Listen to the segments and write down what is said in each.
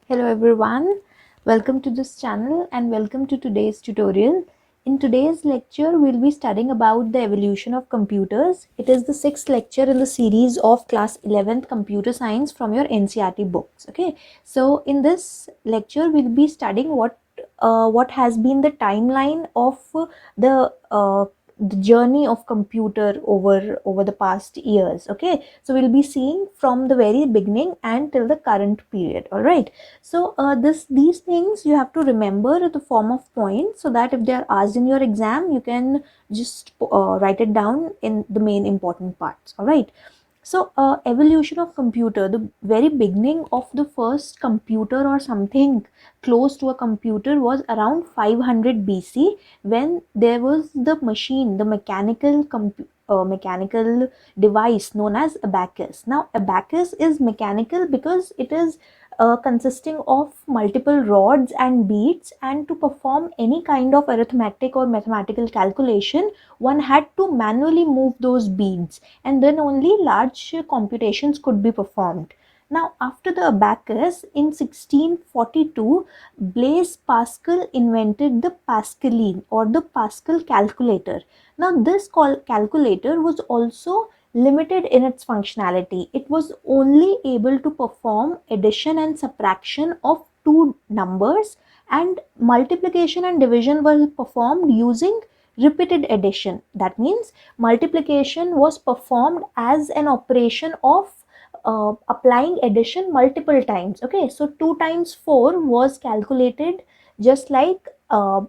Hello everyone, welcome to this channel and welcome to today's tutorial. In today's lecture, we'll be studying about the evolution of computers. It is the sixth lecture in the series of class 11th computer science from your NCERT books. Okay, so in this lecture, we'll be studying what has been the timeline of the uh, the journey of computer over the past years. Okay, so we'll be seeing from the very beginning and till the current period. All right, so these things you have to remember in the form of points, so that if they are asked in your exam, you can just write it down in the main important parts. All right, so evolution of computer, the very beginning of the first computer or something close to a computer was around 500 BC, when there was the machine, the mechanical device known as abacus. Now abacus is mechanical because it is consisting of multiple rods and beads, and to perform any kind of arithmetic or mathematical calculation, one had to manually move those beads, and then only large computations could be performed. Now, after the abacus, in 1642, Blaise Pascal invented the Pascaline or the Pascal calculator. Now, this calculator was also limited in its functionality. It was only able to perform addition and subtraction of two numbers, and multiplication and division were performed using repeated addition. That means multiplication was performed as an operation of applying addition multiple times. Okay, so 2 times 4 was calculated just like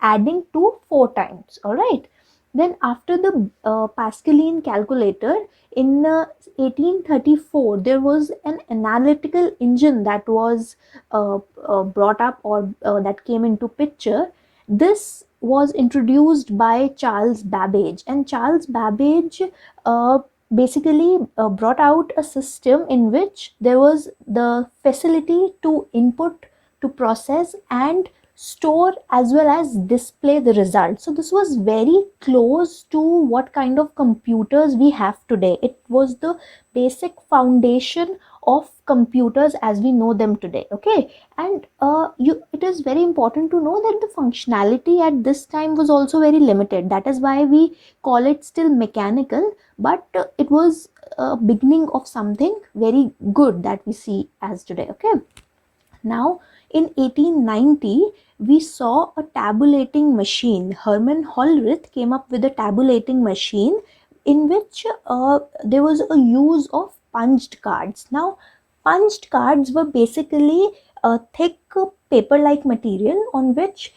adding 2 4 times. All right, then after the Pascaline calculator, in 1834, there was an analytical engine that was brought up, or that came into picture. This was introduced by Charles Babbage, and Charles Babbage uh, basically brought out a system in which there was the facility to input, to process, and store as well as display the results. So this was very close to what kind of computers we have today. It was the basic foundation of computers as we know them today. Okay, and it is very important to know that the functionality at this time was also very limited. That is why we call it still mechanical, but it was a beginning of something very good that we see as today. Okay, now in 1890, we saw a tabulating machine. Hermann Hollerith came up with a tabulating machine in which there was a use of punched cards. Now, punched cards were basically a thick paper-like material on which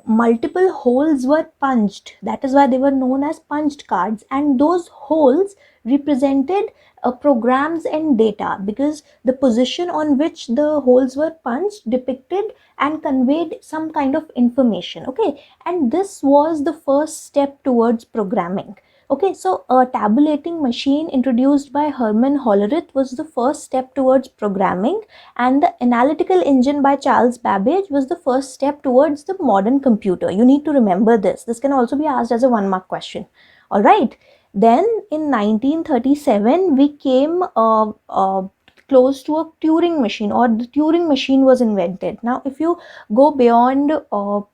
multiple holes were punched. That is why they were known as punched cards, and those holes represented programs and data, because the position on which the holes were punched depicted and conveyed some kind of information. Okay, and this was the first step towards programming. Okay, so a tabulating machine introduced by Hermann Hollerith was the first step towards programming, and the analytical engine by Charles Babbage was the first step towards the modern computer. You need to remember this. This can also be asked as a 1-mark question. All right. Then in 1937, we came close to a Turing machine, or the Turing machine was invented. Now, if you go beyond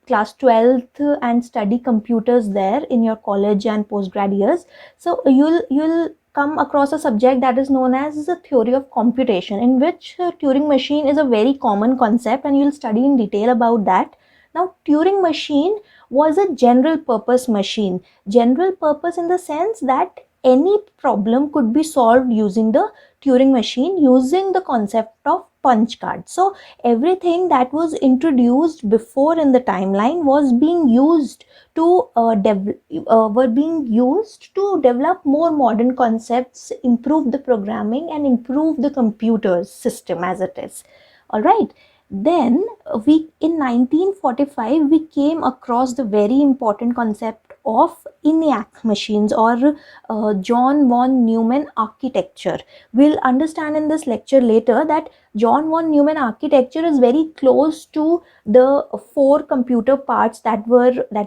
class 12th and study computers there in your college and postgrad years, so you'll come across a subject that is known as the theory of computation, in which Turing machine is a very common concept, and you'll study in detail about that. Now, Turing machine was a general purpose machine. General purpose in the sense that any problem could be solved using the Turing machine, using the concept of punch card. So everything that was introduced before in the timeline was being used to develop more modern concepts, improve the programming, and improve the computer system as it is. All right. Then we in 1945 we came across the very important concept of ENIAC machines, or John von Neumann architecture. We'll understand in this lecture later that John von Neumann architecture is very close to the 4 computer parts that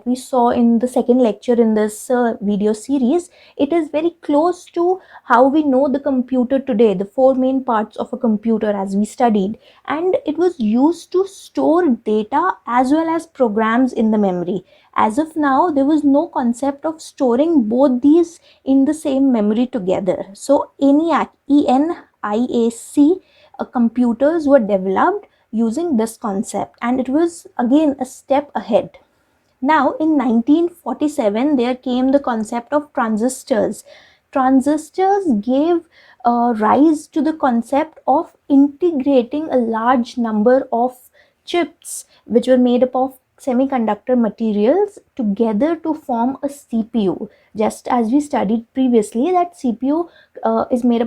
we saw in the second lecture in this video series. It is very close to how we know the computer today, the 4 main parts of a computer as we studied, and it was used to store data as well as programs in the memory. As of now, there was no concept of storing both these in the same memory together. So ENIAC, ENIAC computers were developed using this concept, and it was again a step ahead. Now in 1947 there came the concept of transistors. Transistors gave rise to the concept of integrating a large number of chips which were made up of semiconductor materials together to form a CPU. Just as we studied previously, that CPU is made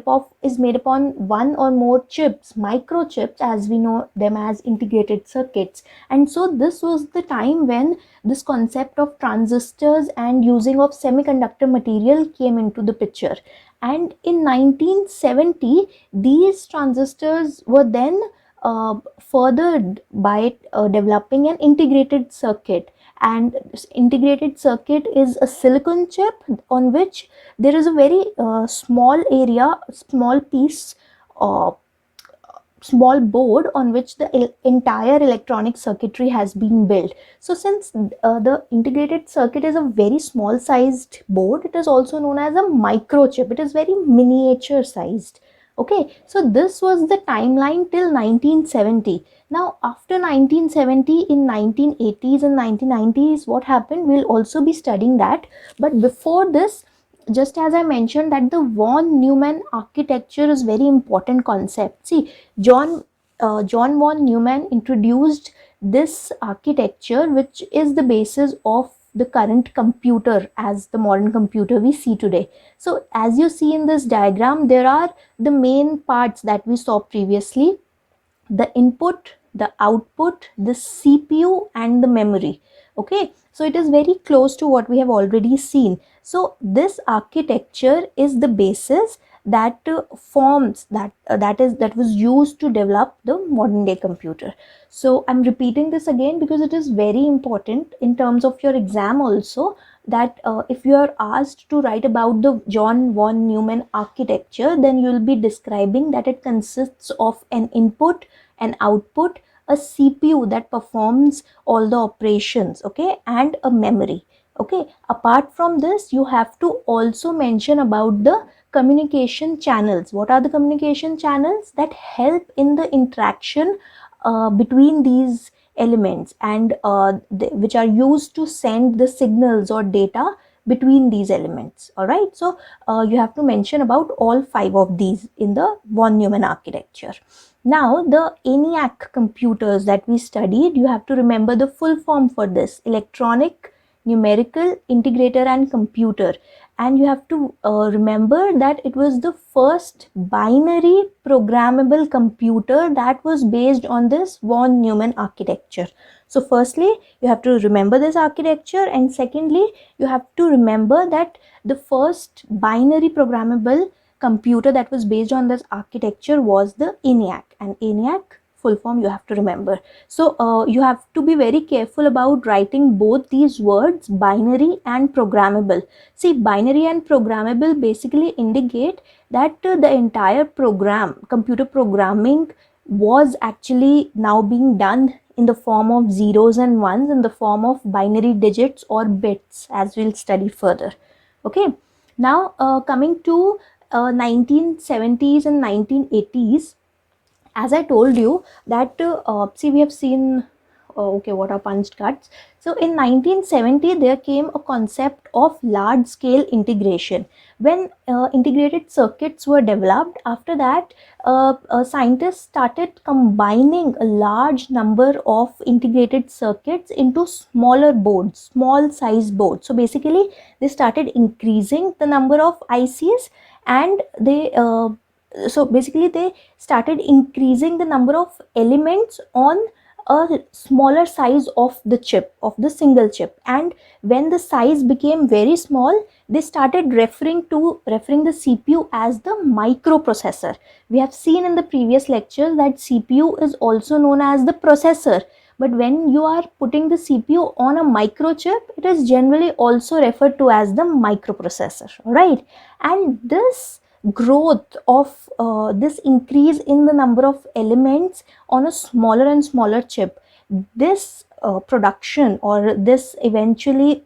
up on one or more chips, microchips as we know them as integrated circuits. And so this was the time when this concept of transistors and using of semiconductor material came into the picture. And in 1970 these transistors were then furthered by developing an integrated circuit. And integrated circuit is a silicon chip on which there is a very small area, small piece, small board on which the entire electronic circuitry has been built. So since the integrated circuit is a very small sized board, it is also known as a microchip. It is very miniature sized. Okay, so this was the timeline till 1970. Now after 1970, in 1980s and 1990s, what happened, we'll also be studying that. But before this, just as I mentioned that the von Neumann architecture is very important concept. See, John von Neumann introduced this architecture, which is the basis of the current computer as the modern computer we see today. So as you see in this diagram, there are the main parts that we saw previously: the input, the output, the CPU and the memory. Okay, so it is very close to what we have already seen. So this architecture is the basis that forms that was used to develop the modern day computer. So I'm repeating this again because it is very important in terms of your exam also, that if you are asked to write about the John von Neumann architecture, then you will be describing that it consists of an input, an output, a CPU that performs all the operations, okay, and a memory. Okay, apart from this, you have to also mention about the communication channels. What are the communication channels that help in the interaction between these elements, and which are used to send the signals or data between these elements? All right, so you have to mention about all 5 of these in the von Neumann architecture. Now the ENIAC computers that we studied, you have to remember the full form for this: electronic, numerical, integrator and computer. And you have to remember that it was the first binary programmable computer that was based on this von Neumann architecture. So firstly, you have to remember this architecture, and secondly, you have to remember that the first binary programmable computer that was based on this architecture was the ENIAC. And ENIAC full form you have to remember. So you have to be very careful about writing both these words, binary and programmable. See, binary and programmable basically indicate that the entire program, computer programming, was actually now being done in the form of zeros and ones, in the form of binary digits or bits, as we'll study further. Okay, now coming to 1970s and 1980s, as I told you that see, we have seen okay, what are punched cards. So in 1970 there came a concept of large scale integration. When integrated circuits were developed, after that scientists started combining a large number of integrated circuits into smaller boards, small size boards. So basically they started increasing the number of ICs, and they so basically they started increasing the number of elements on a smaller size of the chip, of the single chip. And when the size became very small, they started referring the CPU as the microprocessor. We have seen in the previous lectures that CPU is also known as the processor, but when you are putting the CPU on a microchip, it is generally also referred to as the microprocessor, right? And this growth of this increase in the number of elements on a smaller and smaller chip, this production, or this eventually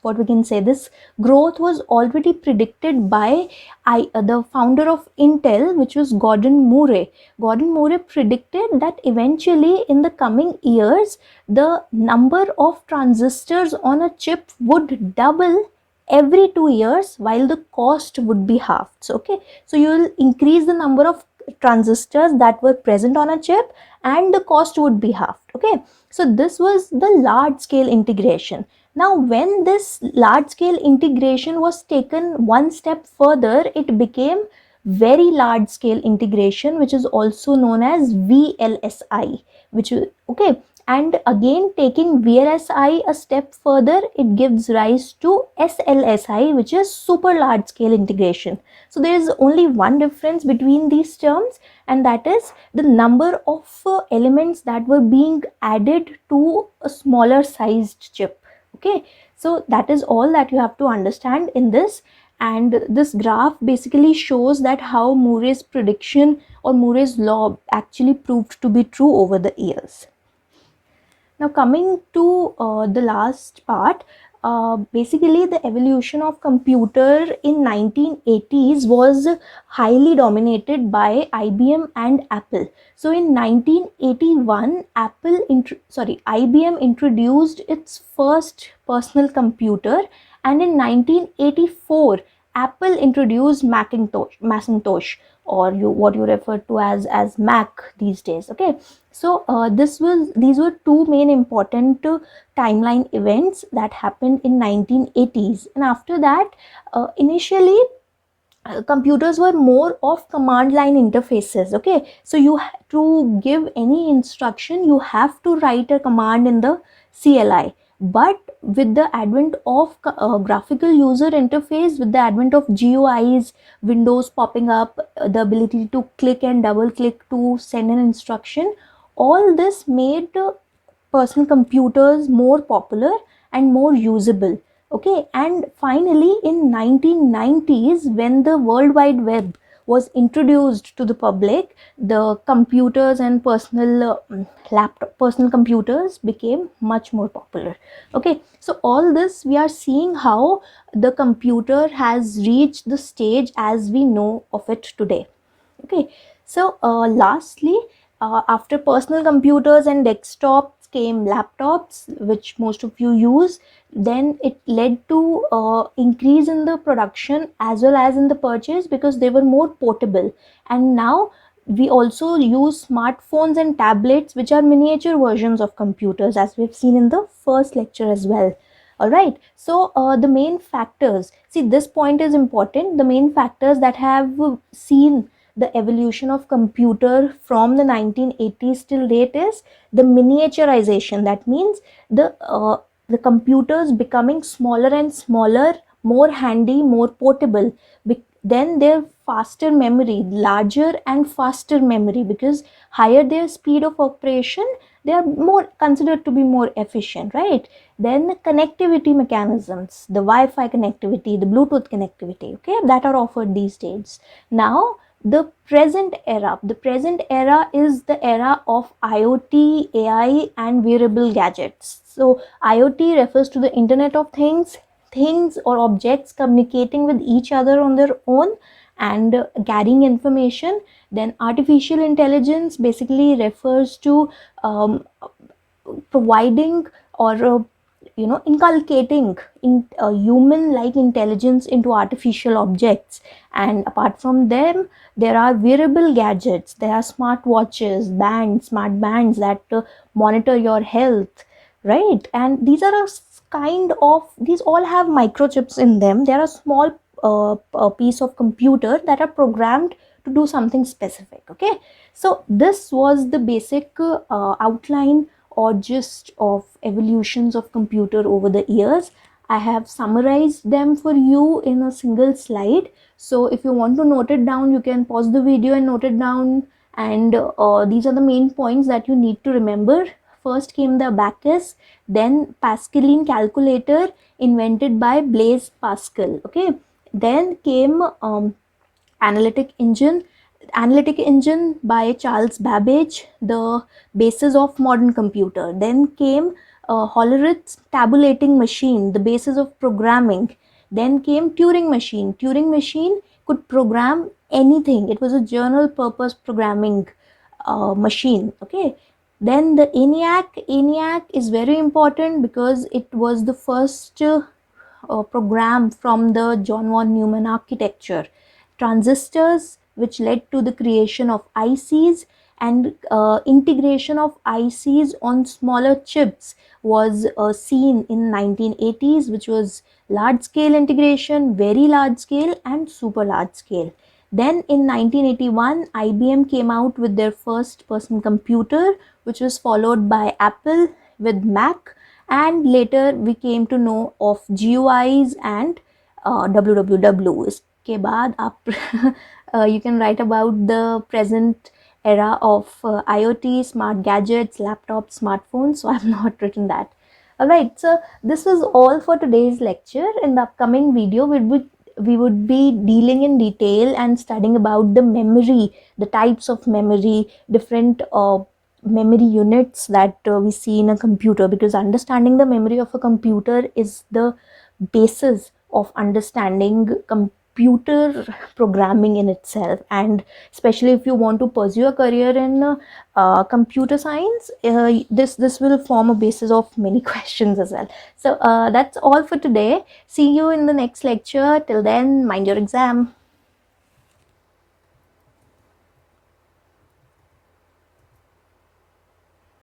what we can say, this growth was already predicted by the founder of Intel, which was Gordon Moore. Gordon Moore predicted that eventually in the coming years, the number of transistors on a chip would double every 2 years, while the cost would be halved. So, okay, so you will increase the number of transistors that were present on a chip and the cost would be halved. Okay, so this was the large scale integration. Now when this large scale integration was taken one step further, it became very large scale integration, which is also known as VLSI, which is okay. And again, taking VLSI a step further, it gives rise to SLSI, which is super large scale integration. So there is only one difference between these terms, and that is the number of elements that were being added to a smaller sized chip. Okay, so that is all that you have to understand in this. And this graph basically shows that how Moore's prediction or Moore's law actually proved to be true over the years. Now coming to the last part, basically the evolution of computer in 1980s was highly dominated by IBM and Apple. So in 1981, IBM introduced its first personal computer, and in 1984, Apple introduced Macintosh, or what you refer to as Mac these days. Okay, so these were two main important timeline events that happened in 1980s. And after that, initially computers were more of command line interfaces. Okay, so to give any instruction, you have to write a command in the CLI. But with the advent of graphical user interface, with the advent of GUIs, windows popping up, the ability to click and double click to send an instruction, all this made personal computers more popular and more usable. Okay, and finally in 1990s, when the World Wide Web was introduced to the public, the computers and personal computers became much more popular. Okay, so all this we are seeing how the computer has reached the stage as we know of it today. Okay, so lastly, after personal computers and desktops came laptops, which most of you use. Then it led to increase in the production as well as in the purchase, because they were more portable. And now we also use smartphones and tablets, which are miniature versions of computers, as we've seen in the first lecture as well. All right, so the main factors, see, this point is important. The main factors that have seen the evolution of computer from the 1980s till date is the miniaturization. That means the computers becoming smaller and smaller, more handy, more portable. Then their faster memory, larger and faster memory, because higher their speed of operation, they are more considered to be more efficient, right? Then the connectivity mechanisms, the Wi-Fi connectivity, the Bluetooth connectivity, okay, that are offered these days. Now the present era is the era of IoT, AI and wearable gadgets. So IoT refers to the Internet of Things or objects communicating with each other on their own and carrying information. Then artificial intelligence basically refers to providing or inculcating human like intelligence into artificial objects. And apart from them, there are wearable gadgets, there are smart watches, smart bands that monitor your health, right? And these are these all have microchips in them. They are a small piece of computer that are programmed to do something specific. Okay, so this was the basic outline or gist of evolutions of computer over the years. I have summarized them for you in a single slide. So if you want to note it down, you can pause the video and note it down. And these are the main points that you need to remember. First came the abacus, then Pascaline calculator invented by Blaise Pascal. Okay, then came analytic engine by Charles Babbage, the basis of modern computer. Then came Hollerith's tabulating machine, the basis of programming. Then came Turing machine. Turing machine could program anything. It was a general purpose programming machine. Okay, then the ENIAC is very important because it was the first program from the John von Neumann architecture. Transistors, which led to the creation of ICs, and integration of ICs on smaller chips was seen in 1980s, which was large scale integration, very large scale, and super large scale. Then in 1981, IBM came out with their first personal computer, which was followed by Apple with Mac, and later we came to know of GUIs and WWW. इसके बाद आप you can write about the present era of IoT, smart gadgets, laptops, smartphones. So I have not written that. Alright, so this was all for today's lecture. In the upcoming video, we would be dealing in detail and studying about the memory, the types of memory, different memory units that we see in a computer, because understanding the memory of a computer is the basis of understanding computer programming in itself. And especially if you want to pursue a career in computer science, this will form a basis of many questions as well. So that's all for today. See you in the next lecture. Till then, mind your exam.